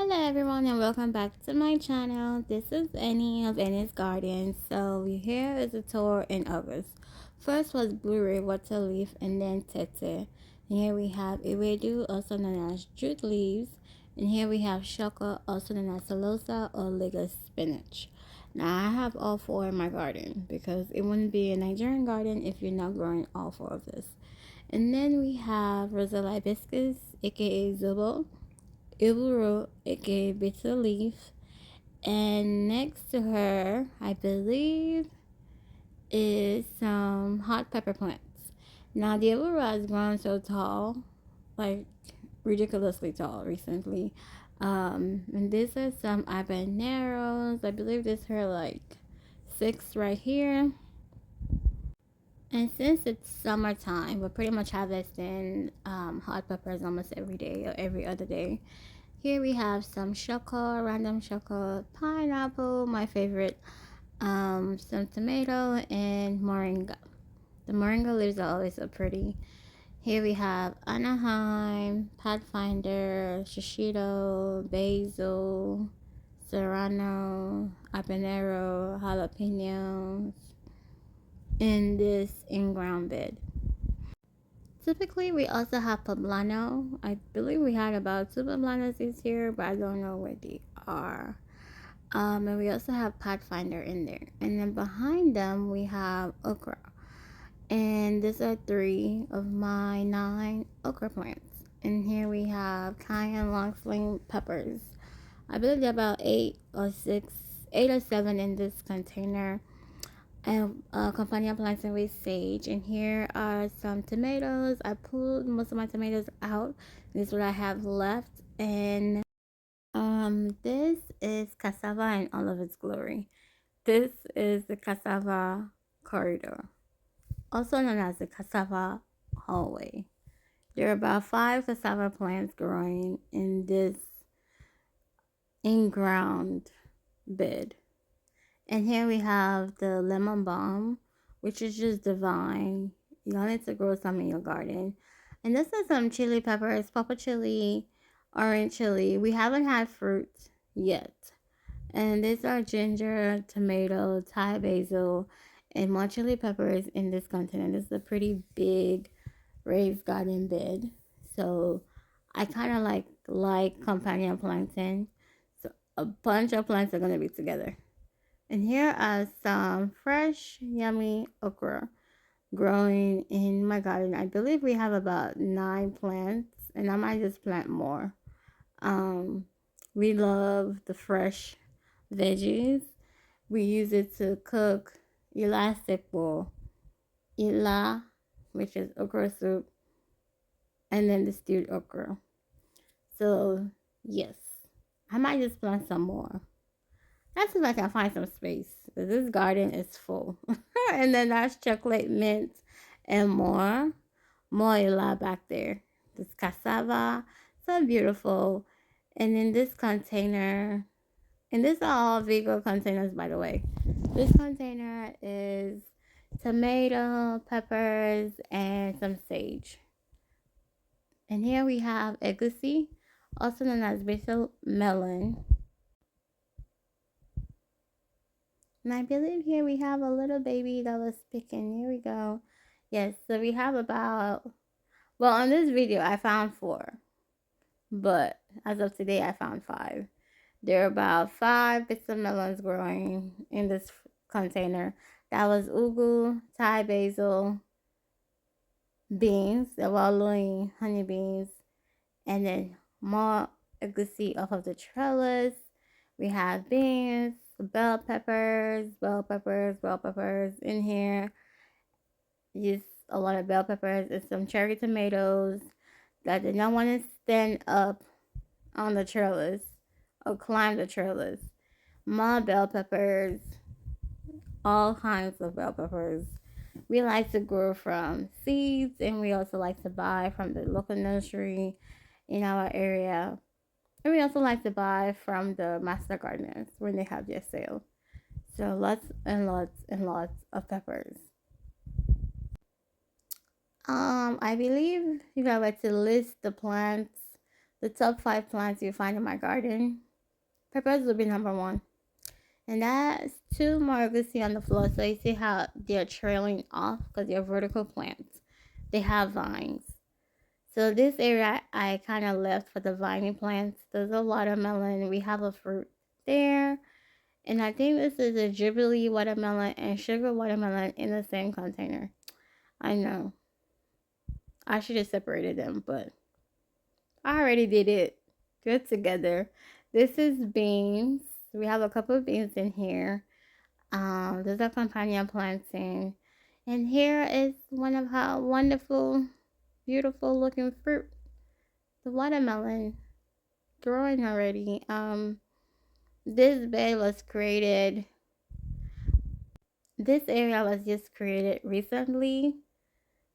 Hello everyone and welcome back to my channel. This is Annie of Ennys Garden. So here is a tour in August. First was blueberry water leaf and then Tete. And here we have Ewedu, also known as jute leaves. And here we have Shoko, also known as Salosa or Lagos spinach. Now I have all four in my garden because it wouldn't be a Nigerian garden if you're not growing all four of this. And then we have Rosella hibiscus, aka Zobo, Ilburu, aka bitter leaf, and next to her, I believe, is some hot pepper plants. Now the Ilburu has grown so tall, like ridiculously tall recently. And these are some habaneros. I believe this are like 6 right here. And since it's summertime, we're pretty much harvesting hot peppers almost every day or every other day. Here we have some shoko, random shoko, pineapple, my favorite, some tomato, and moringa. The moringa leaves are always so pretty. Here we have Anaheim, Pathfinder, shishito, basil, serrano, habanero, jalapenos in this in-ground bed. Typically, we also have poblano. I believe we had about 2 poblanos this year, but I don't know where they are. And we also have Pathfinder in there. And then behind them, we have okra. And these are 3 of my 9 okra plants. And here we have cayenne long sling peppers. I believe there are about 8 or 7 in this container, and companion planting with sage. And here are some tomatoes. I pulled most of my tomatoes out. This is what I have left. And this is cassava in all of its glory. This is the cassava corridor, also known as the cassava hallway. There are about 5 cassava plants growing in this in-ground bed. And here we have the lemon balm, which is just divine. Y'all need to grow some in your garden. And this is some chili peppers, purple chili, orange chili. We haven't had fruit yet. And these are ginger, tomato, Thai basil, and more chili peppers in this container. This is a pretty big raised garden bed. So I kind of like companion planting. So a bunch of plants are going to be together. And here are some fresh, yummy okra growing in my garden. I believe we have about 9 plants, and I might just plant more. We love the fresh veggies. We use it to cook elastic bowl, ila, which is okra soup, and then the stewed okra. So, yes, I might just plant some more. Let's see if I can find some space. This garden is full. And then that's chocolate mint and more. More ila back there. This cassava. So beautiful. And in this container, and these are all vegan containers, by the way. This container is tomato, peppers, and some sage. And here we have egusi, also known as basil melon. And I believe here we have a little baby that was picking. Here we go. Yes, so we have about, well, on this video, I found 4. But as of today, I found 5. There are about 5 bits of melons growing in this container. That was ugu, Thai basil, beans, the wallowy honey beans, and then more egusi off of the trellis. We have beans, bell peppers in here. Use a lot of bell peppers and some cherry tomatoes that did not want to stand up on the trellis or climb the trellis. More bell peppers, all kinds of bell peppers. We like to grow from seeds, and we also like to buy from the local nursery in our area. And we also like to buy from the master gardeners when they have their sale. So lots and lots and lots of peppers. I believe if I were to list the plants The top 5 plants you find in my garden. Peppers will be number 1. And that's 2 more you can see on the floor. So you see how they're trailing off because they're vertical plants. They have vines. So this area I kind of left for the viney plants. There's a watermelon. We have a fruit there. And I think this is a Jubilee watermelon and sugar watermelon in the same container. I know. I should have separated them, but I already did it. Good together. This is beans. We have a couple of beans in here. There's a companion planting. And here is one of her wonderful, beautiful looking fruit. The watermelon growing already. This bed was created, this area was just created recently.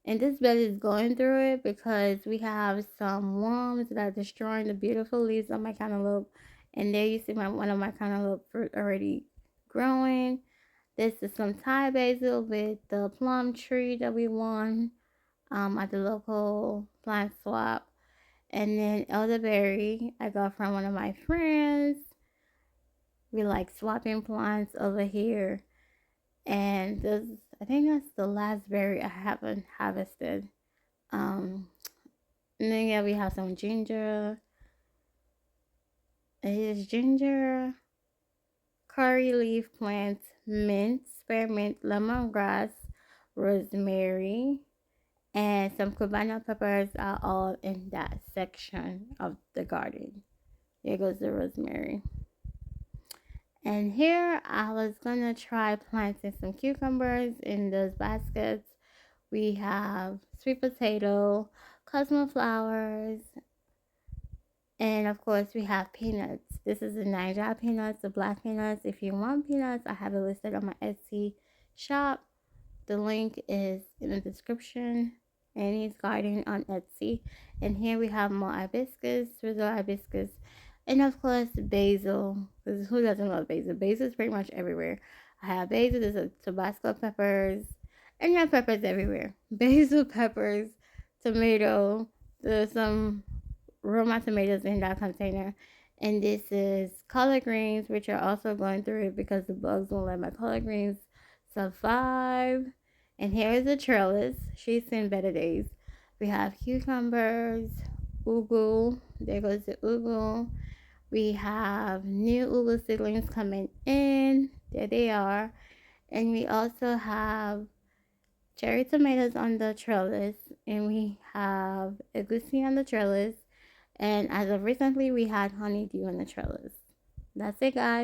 And this bed is going through it because we have some worms that are destroying the beautiful leaves on my cantaloupe. And there you see one of my cantaloupe fruit already growing. This is some Thai basil with the plum tree that we won at the local plant swap. And then elderberry I got from one of my friends. We like swapping plants over here. And this, I think that's the last berry I haven't harvested. And then yeah, we have some ginger. It is ginger, curry leaf plants, mint, spearmint, lemongrass, rosemary, and some cabana peppers are all in that section of the garden. There goes the rosemary. And here I was gonna try planting some cucumbers in those baskets. We have sweet potato, cosmo flowers, and of course we have peanuts. This is the Niger peanuts, the black peanuts. If you want peanuts, I have it listed on my Etsy shop. The link is in the description. Ennys Garden on Etsy. And here we have more hibiscus, Rizzo hibiscus, and of course basil. Because who doesn't love basil? Basil is pretty much everywhere. I have basil, there's a Tabasco peppers, and you have peppers everywhere. Basil, peppers, tomato, there's some Roma tomatoes in that container. And this is collard greens, which are also going through it because the bugs won't let my collard greens survive. And here is the trellis. She's seen better days. We have cucumbers, ugu. There goes the ugu. We have new ugu seedlings coming in. There they are. And we also have cherry tomatoes on the trellis. And we have egusi on the trellis. And as of recently, we had honeydew on the trellis. That's it, guys.